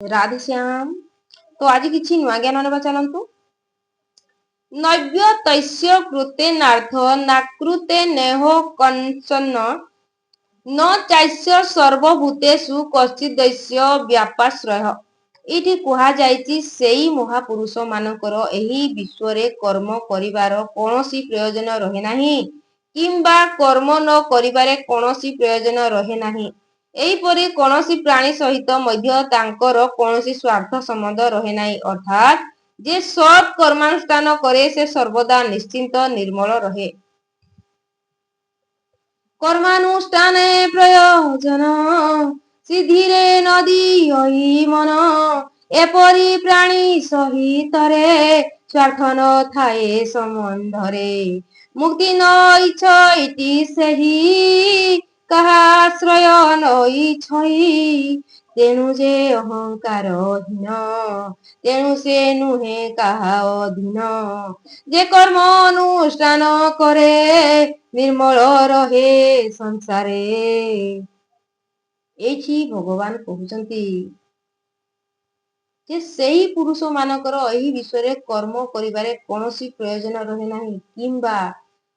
राधे श्याम। तो आज किसी नुआ ज्ञान नेबा चलतु। नव्य तैस्य कृते नार्थ नाकृते नेहो कंचन न चास्य सर्वभूतेषु कश्चिदैस्य व्यापाश्रय। एठी कुहा जायछि सेई महापुरुष मानकर एही विश्वरे कर्म करिवार कोनोसी प्रयोजन रहे नाही किंबा कर्म न करिवारे कोनोसी प्रयोजन रहे नाही। एहीपरि कोनोसी प्राणी सहित मध्य तांकर कोनोसी स्वार्थ संबंध रहे नाही। अर्थात जे सत् कर्मानुष्ठान करे से सर्वदा निश्चिंत निर्मल रहे। कर्मानुष्ठाने प्रयोजन सिद्धिरे नदी होई मन एपरि प्राणी सहितरे स्वार्थ न थाए संबंधरे मुक्ति न इच्छति सेहि काहाश्रय न इच्छई तेणु जे अहंकार हीन तेणु से नुहे काहा अधीन जे कर्म अनुष्ठान करे निर्मल रहे संसारे। एठी भगवान कहउचंती जे सेही पुरुष मानकर एही विश्वरे कर्म करिबारे कोनोसी प्रयोजन रहे नाही किंबा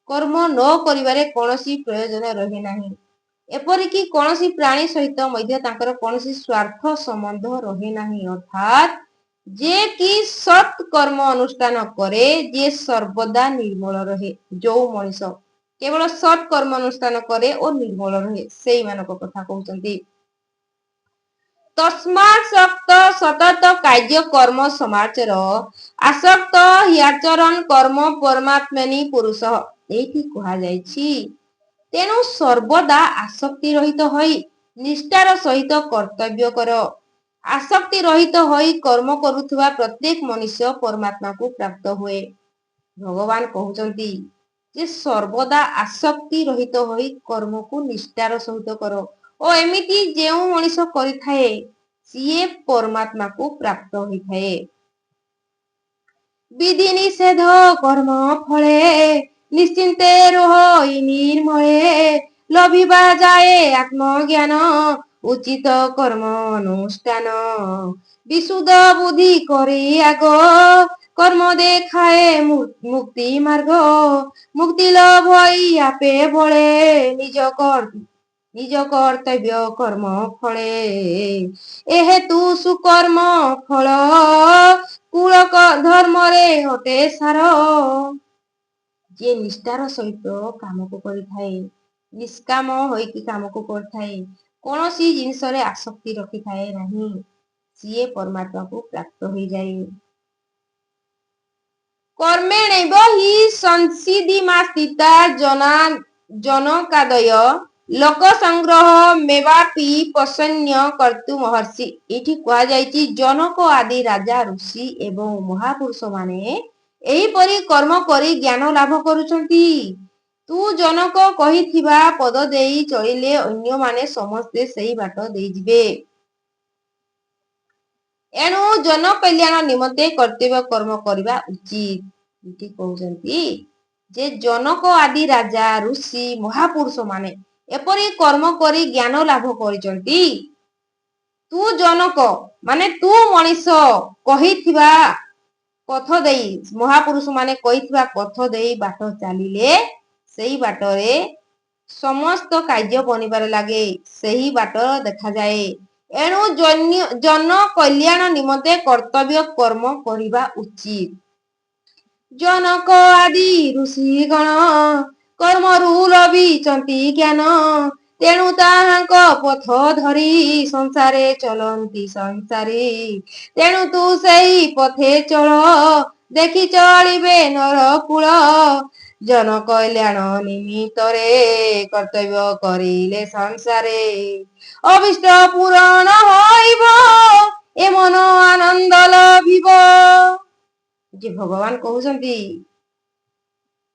कर्म न करिबारे कोनोसी प्रयोजन रहे नाही। एपरिकी कोनोसी प्राणी सहित मध्य तांकर कोनोसी स्वार्थ संबंध रहे नाही। अर्थात जे कि सत् कर्म अनुष्ठान करे जे सर्वदा निर्मल रहे। जो मनुष्य केवल सत् कर्म अनुष्ठान करे और निर्मल रहे सेई मानक कथा कहउचंती। तस्मात् सक्त सतत कार्य कर्म समाचर आसक्त ह्याचरण कर्म परमात्मनि पुरुष। एठी कहा जायछि तेणु सर्वदा आसक्ति रहित होई निष्ठार सहित कर्तव्य कर। आसक्ति रहित होई कर्म करुथुवा प्रत्येक मनुष्य परमात्मा को प्राप्त हुए। भगवान कहउचंती जे सर्वदा आसक्ति रहित होई कर्म को निष्ठार सहित करो ओ एमिति जेउ मनुष्य करिथाए सिए परमात्मा को प्राप्त होइथाए। विधि निषेध कर्म फले निश्चिंते रहि निर्मले लभिबा जाए आत्मज्ञान उचित कर्म अनुष्ठान विशुद्ध बुद्धि करी आग कर्म देखाए मुक्ति मार्ग मुक्ति लाभ होई आपे बळे निज कर्तव्य कर्म फले एहेतु सुकर्म फल कूल धर्म रे हटे सार। जे निष्ठार सहित काम को करिथाए निष्काम होइकी काम को करथाए कोनोसी जिनिस रे आसक्ति रखिथाए नाही सिए परमात्मा को प्राप्त होई जाए। कर्मेणैव हि संसिद्धिमास्थिता जनकादय लोक संग्रह मेवापि पसन्य कर्तु महर्षि। एठी कहा जायछि जनक आदि राजा ऋषि एवं महापुरुष माने एही परि कर्म करी ज्ञान लाभ करुछंती। तू जनक कहिथिबा पद देई चलिले अन्य माने समस्ते सेही बाट देई जिवे। एणु जन कल्याण निमंते कर्तव्य कर्म करिबा उचित। इति कहउचंती जे जनक आदि राजा ऋषि महापुरुष माने एपरि कर्म करी ज्ञान लाभ करिचंती। तू जनक माने तू मनीष कहिथिबा पथ देई महापुरुष माने कहिथिबा पथ देई बाट चालिले सेही बाटरे समस्त कार्य बनिबार लागे सेही बाट देखा जाए। एणु जन कल्याण निमंते कर्तव्य कर्म करिबा उचित। जनक आदि ऋषि गण कर्मरु लभिचंती ज्ञान तेणु ताहांक पथ धरी संसारे चलंती संसारी तेणु तू सेही पथे चल देखि चलिबे नरकुल जन कल्याण निमित्तरे कर्तव्य करिले संसारे अभिष्ट पूरण होइब ए मन आनंद लभिब। जे भगवान कहउचंती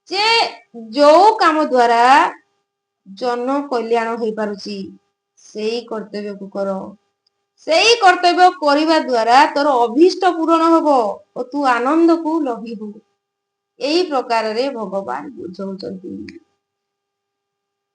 जे जो काम द्वारा जन कल्याण होई पारुची सेही कर्तव्य को करो सेही कर्तव्य करिबा द्वारा तोर अभिष्ट पूरण होबो और तू आनंद को लभिबु। एही प्रकार रे भगवान बुझौचंती।